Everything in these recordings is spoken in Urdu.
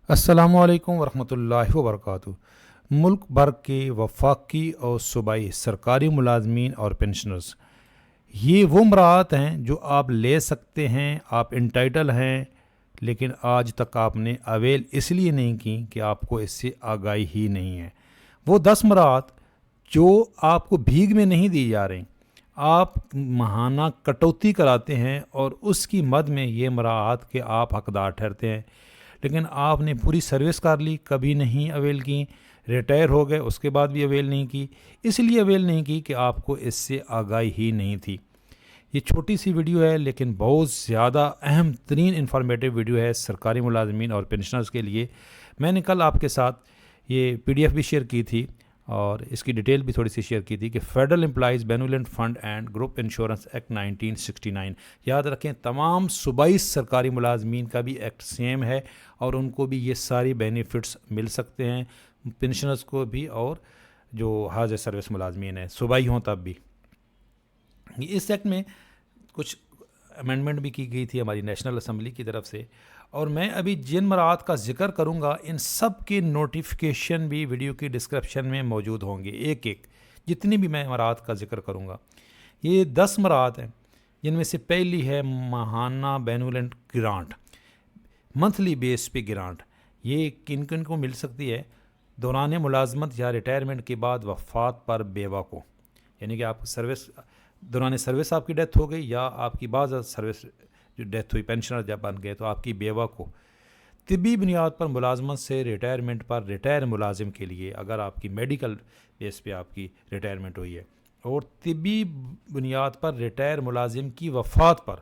السلام علیکم ورحمۃ اللہ وبرکاتہ۔ ملک بھر کے وفاقی اور صوبائی سرکاری ملازمین اور پینشنرز، یہ وہ مراعات ہیں جو آپ لے سکتے ہیں، آپ انٹائٹل ہیں، لیکن آج تک آپ نے اویل اس لیے نہیں کی کہ آپ کو اس سے آگاہی ہی نہیں ہے۔ وہ 10 مراعات جو آپ کو بھیگ میں نہیں دی جا رہی، آپ ماہانہ کٹوتی کراتے ہیں اور اس کی مد میں یہ مراعات کے آپ حقدار ٹھہرتے ہیں، لیکن آپ نے پوری سروس کر لی، کبھی نہیں اویل کی، ریٹائر ہو گئے اس کے بعد بھی اویل نہیں کی۔ اس لیے اویل نہیں کی کہ آپ کو اس سے آگاہی ہی نہیں تھی۔ یہ چھوٹی سی ویڈیو ہے لیکن بہت زیادہ اہم ترین انفارمیٹیو ویڈیو ہے سرکاری ملازمین اور پینشنرز کے لیے۔ میں نے کل آپ کے ساتھ یہ پی ڈی ایف بھی شیئر کی تھی اور اس کی ڈیٹیل بھی تھوڑی سی شیئر کی تھی کہ federal employees benevolent fund and group insurance act 1969، یاد رکھیں تمام صوبائی سرکاری ملازمین کا بھی ایکٹ سیم ہے اور ان کو بھی یہ ساری بینیفٹس مل سکتے ہیں، پینشنرز کو بھی اور جو حاضر سروس ملازمین ہیں صوبائی ہوں تب بھی۔ اس ایکٹ میں کچھ امینڈمنٹ بھی کی گئی تھی ہماری نیشنل اسمبلی کی طرف سے، اور میں ابھی جن مراعات کا ذکر کروں گا ان سب کے نوٹیفیکیشن بھی ویڈیو کی ڈسکرپشن میں موجود ہوں گے، ایک ایک جتنی بھی میں مراعات کا ذکر کروں گا۔ یہ 10 مراعات ہیں جن میں سے پہلی ہے ماہانہ بینولنٹ گرانٹ، منتھلی بیس پہ گرانٹ۔ یہ کن کن کو مل سکتی ہے؟ دوران ملازمت یا ریٹائرمنٹ کے بعد وفات پر بیوہ کو، یعنی کہ آپ سروس دوران سروس آپ کی ڈیتھ ہو گئی یا آپ کی بعض سروس جو ڈیتھ ہوئی، پینشنر جب بن گئے تو آپ کی بیوہ کو، طبی بنیاد پر ملازمت سے ریٹائرمنٹ پر ریٹائر ملازم کے لیے اگر آپ کی میڈیکل بیس پہ آپ کی ریٹائرمنٹ ہوئی ہے، اور طبی بنیاد پر ریٹائر ملازم کی وفات پر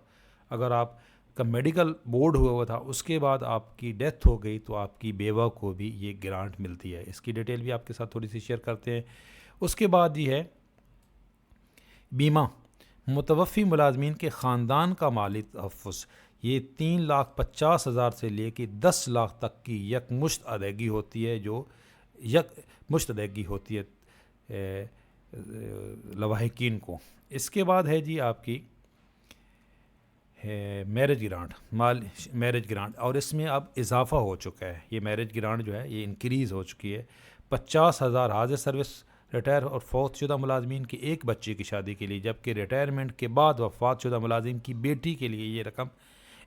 اگر آپ کا میڈیکل بورڈ ہوا تھا اس کے بعد آپ کی ڈیتھ ہو گئی تو آپ کی بیوہ کو بھی یہ گرانٹ ملتی ہے۔ اس کی ڈیٹیل بھی آپ کے ساتھ تھوڑی سی شیئر کرتے ہیں۔ اس کے بعد یہ ہے بیمہ، متوفی ملازمین کے خاندان کا مالی تحفظ۔ یہ 3,50,000 سے لے کے 10 لاکھ تک کی یک مشت ادائیگی ہوتی ہے، جو یک مشت ادائیگی ہوتی ہے لواحقین کو۔ اس کے بعد ہے جی آپ کی میرج گرانٹ، میرج گرانٹ، اور اس میں اب اضافہ ہو چکا ہے۔ یہ میرج گرانٹ جو ہے یہ انکریز ہو چکی ہے، 50,000 حاضر سروس ریٹائر اور فوت شدہ ملازمین کے ایک بچے کی شادی کے لیے، جبکہ ریٹائرمنٹ کے بعد وفات شدہ ملازم کی بیٹی کے لیے یہ رقم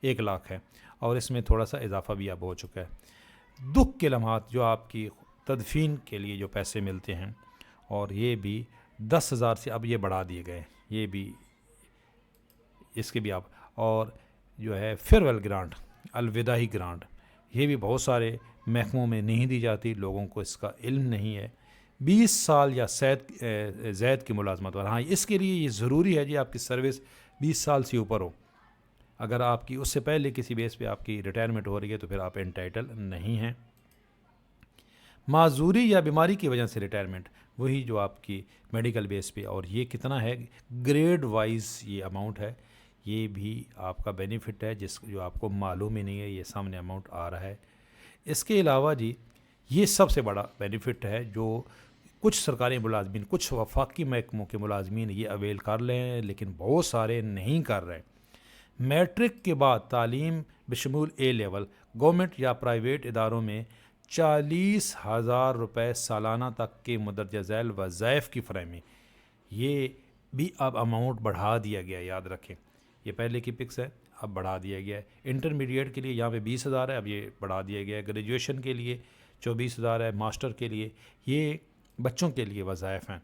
1 لاکھ ہے، اور اس میں تھوڑا سا اضافہ بھی اب ہو چکا ہے۔ دکھ کے لمحات جو آپ کی تدفین کے لیے جو پیسے ملتے ہیں، اور یہ بھی 10,000 سے اب یہ بڑھا دیے گئے، یہ بھی اس کے بھی آپ، اور جو ہے فیئرویل گرانٹ، الوداعی گرانٹ، یہ بھی بہت سارے محکموں میں نہیں دی جاتی، لوگوں کو اس کا علم نہیں ہے۔ 20 سال یا زائد کی ملازمت پر، ہاں اس کے لیے یہ ضروری ہے جی آپ کی سروس 20 سال سے اوپر ہو۔ اگر آپ کی اس سے پہلے کسی بیس پہ آپ کی ریٹائرمنٹ ہو رہی ہے تو پھر آپ انٹائٹل نہیں ہیں۔ معذوری یا بیماری کی وجہ سے ریٹائرمنٹ، وہی جو آپ کی میڈیکل بیس پہ، اور یہ کتنا ہے گریڈ وائز یہ اماؤنٹ ہے، یہ بھی آپ کا بینیفٹ ہے جو آپ کو معلوم ہی نہیں ہے، یہ سامنے اماؤنٹ آ رہا ہے۔ اس کے علاوہ جی یہ سب سے بڑا بینیفٹ ہے جو کچھ سرکاری ملازمین، کچھ وفاقی محکموں کے ملازمین یہ اویل کر لے ہیں لیکن بہت سارے نہیں کر رہے۔ میٹرک کے بعد تعلیم بشمول اے لیول گورنمنٹ یا پرائیویٹ اداروں میں 40,000 روپے سالانہ تک کے مندرجہ ذیل وظائف کی فراہمی، یہ بھی اب اماؤنٹ بڑھا دیا گیا، یاد رکھیں یہ پہلے کی پکس ہے اب بڑھا دیا گیا ہے۔ انٹرمیڈیٹ کے لیے یہاں پہ 20,000 ہے، اب یہ بڑھا دیا گیا ہے۔ گریجویشن کے لیے 24,000 ہے، ماسٹر کے لیے، یہ بچوں کے لیے وظائف ہیں،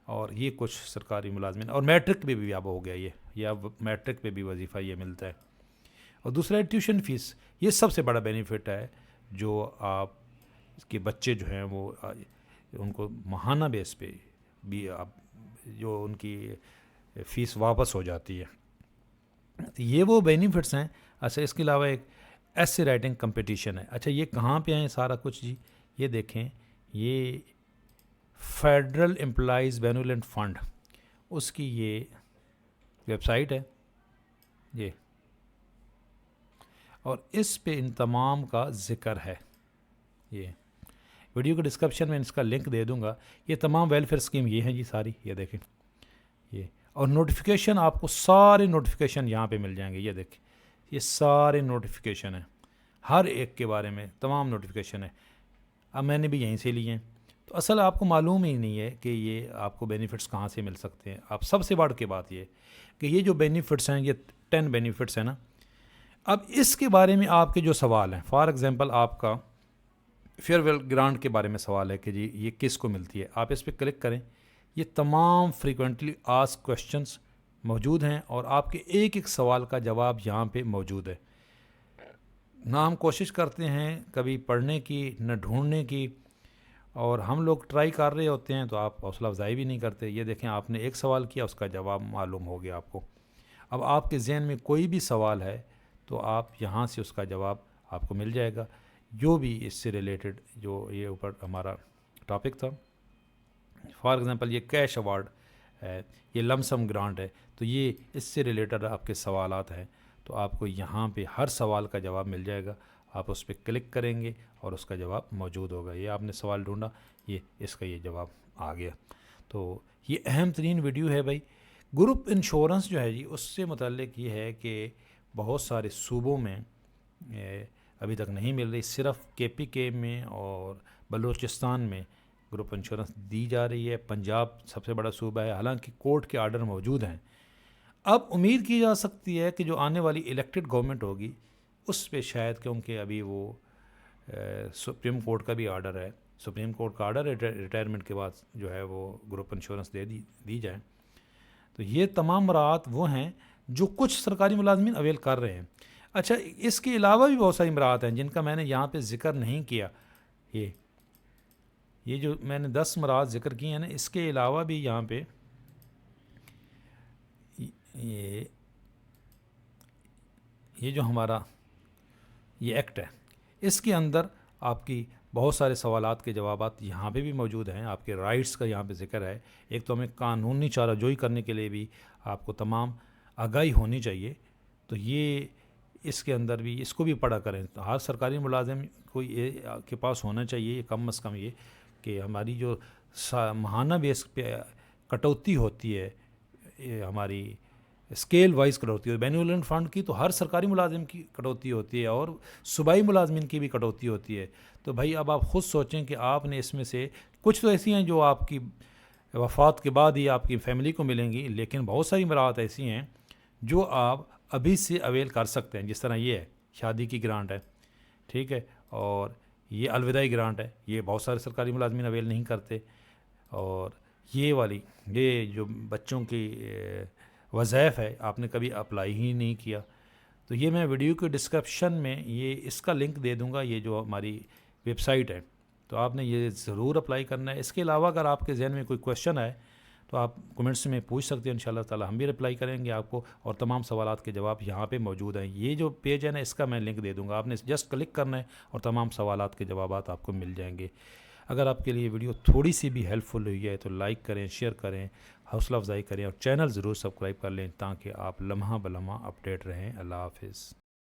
اور یہ کچھ سرکاری ملازمین، اور میٹرک پہ بھی اب ہو گیا یہ اب میٹرک پہ بھی وظیفہ یہ ملتا ہے۔ اور دوسرا ہے ٹیوشن فیس، یہ سب سے بڑا بینیفٹ ہے جو آپ کے بچے جو ہیں وہ ان کو ماہانہ بیس پہ بھی آپ جو ان کی فیس واپس ہو جاتی ہے، یہ وہ بینیفٹس ہیں۔ اچھا اس کے علاوہ ایک ایسے رائٹنگ کمپٹیشن ہے۔ اچھا یہ کہاں پہ ہیں سارا کچھ جی؟ یہ دیکھیں، یہ فیڈرل امپلائیز بینولنٹ فنڈ، اس کی یہ ویب سائٹ ہے یہ، اور اس پہ ان تمام کا ذکر ہے۔ یہ ویڈیو کے ڈسکرپشن میں اس کا لنک دے دوں گا۔ یہ تمام ویلفیئر اسکیم یہ ہیں جی ساری، یہ دیکھیں یہ، اور نوٹیفیکیشن آپ کو سارے نوٹیفیکیشن یہاں پہ مل جائیں گے، یہ دیکھیں یہ سارے نوٹیفیکیشن ہیں، ہر ایک کے بارے میں تمام نوٹیفیکیشن ہے. اب میں نے بھی یہیں سے لیے ہیں. تو اصل آپ کو معلوم ہی نہیں ہے کہ یہ آپ کو بینیفٹس کہاں سے مل سکتے ہیں. آپ سب سے بڑھ کے بات یہ کہ یہ جو بینیفٹس ہیں، یہ 10 بینیفٹس ہیں نا، اب اس کے بارے میں آپ کے جو سوال ہیں، فار ایگزامپل آپ کا فیئر ویل گرانٹ کے بارے میں سوال ہے کہ جی یہ کس کو ملتی ہے، آپ اس پہ کلک کریں. یہ تمام فریکوینٹلی آسک کوشچنس موجود ہیں اور آپ کے ایک ایک سوال کا جواب یہاں پہ موجود ہے. نہ ہم کوشش کرتے ہیں کبھی پڑھنے کی، نہ ڈھونڈنے کی، اور ہم لوگ ٹرائی کر رہے ہوتے ہیں تو آپ حوصلہ افزائی بھی نہیں کرتے. یہ دیکھیں، آپ نے ایک سوال کیا، اس کا جواب معلوم ہو گیا آپ کو. اب آپ کے ذہن میں کوئی بھی سوال ہے تو آپ یہاں سے اس کا جواب آپ کو مل جائے گا، جو بھی اس سے ریلیٹڈ، جو یہ اوپر ہمارا ٹاپک تھا. فار ایگزامپل یہ کیش ایوارڈ ہے، یہ لم سم گرانٹ ہے، تو یہ اس سے ریلیٹڈ آپ کے سوالات ہیں، تو آپ کو یہاں پہ ہر سوال کا جواب مل جائے گا. آپ اس پہ کلک کریں گے اور اس کا جواب موجود ہوگا. یہ آپ نے سوال ڈھونڈا، یہ اس کا یہ جواب آ گیا. تو یہ اہم ترین ویڈیو ہے بھائی. گروپ انشورنس جو ہے جی، اس سے متعلق یہ ہے کہ بہت سارے صوبوں میں ابھی تک نہیں مل رہی. صرف KPK میں اور بلوچستان میں گروپ انشورنس دی جا رہی ہے. پنجاب سب سے بڑا صوبہ ہے، حالانکہ کورٹ کے آرڈر موجود ہیں. اب امید کی جا سکتی ہے کہ جو آنے والی الیکٹڈ گورنمنٹ ہوگی اس پہ شاید، کیونکہ ابھی وہ سپریم کورٹ کا بھی آرڈر ہے، سپریم کورٹ کا آرڈر ہے ریٹائرمنٹ کے بعد جو ہے وہ گروپ انشورنس دی جائے. تو یہ تمام مراعات وہ ہیں جو کچھ سرکاری ملازمین اویل کر رہے ہیں. اچھا، اس کے علاوہ بھی بہت ساری مراعات ہیں جن کا میں نے یہاں پہ ذکر نہیں کیا. یہ جو میں نے 10 مراعات ذکر کی ہیں نا، اس کے علاوہ بھی یہاں پہ یہ جو ہمارا یہ ایکٹ ہے، اس کے اندر آپ کی بہت سارے سوالات کے جوابات یہاں پہ بھی موجود ہیں. آپ کے رائٹس کا یہاں پہ ذکر ہے. ایک تو ہمیں قانونی چارہ جوئی کرنے کے لیے بھی آپ کو تمام آگاہی ہونی چاہیے. تو یہ اس کے اندر بھی اس کو بھی پڑھا کریں. ہر سرکاری ملازم کو یہ کے پاس ہونا چاہیے کم از کم یہ کہ ہماری جو ماہانہ بیس پہ کٹوتی ہوتی ہے، یہ ہماری اسکیل وائز کٹوتی ہوتی ہے. بین فنڈ کی تو ہر سرکاری ملازم کی کٹوتی ہوتی ہے اور صوبائی ملازمین کی بھی کٹوتی ہوتی ہے. تو بھائی اب آپ خود سوچیں کہ آپ نے اس میں سے کچھ تو ایسی ہیں جو آپ کی وفات کے بعد ہی آپ کی فیملی کو ملیں گی، لیکن بہت ساری مراعات ایسی ہیں جو آپ ابھی سے اویل کر سکتے ہیں. جس طرح یہ ہے شادی کی گرانٹ ہے، ٹھیک ہے، اور یہ الوداعی گرانٹ ہے، یہ بہت سارے سرکاری ملازمین اویل نہیں کرتے. اور یہ والی، یہ جو بچوں کی وظائف ہے، آپ نے کبھی اپلائی ہی نہیں کیا، تو یہ میں ویڈیو کے ڈسکرپشن میں یہ اس کا لنک دے دوں گا. یہ جو ہماری ویب سائٹ ہے، تو آپ نے یہ ضرور اپلائی کرنا ہے. اس کے علاوہ اگر آپ کے ذہن میں کوئی کویشچن ہے تو آپ کمنٹس میں پوچھ سکتے ہیں. انشاءاللہ تعالی ہم بھی رپلائی کریں گے آپ کو، اور تمام سوالات کے جواب یہاں پہ موجود ہیں. یہ جو پیج ہے نا، اس کا میں لنک دے دوں گا. آپ نے جسٹ کلک کرنا ہے اور تمام سوالات کے جوابات آپ کو مل جائیں گے. اگر آپ کے لیے ویڈیو تھوڑی سی بھی ہیلپ فل ہوئی ہے تو لائک کریں، شیئر کریں، حوصلہ افزائی کریں، اور چینل ضرور سبسکرائب کر لیں تاکہ آپ لمحہ بلمحہ اپڈیٹ رہیں. اللہ حافظ.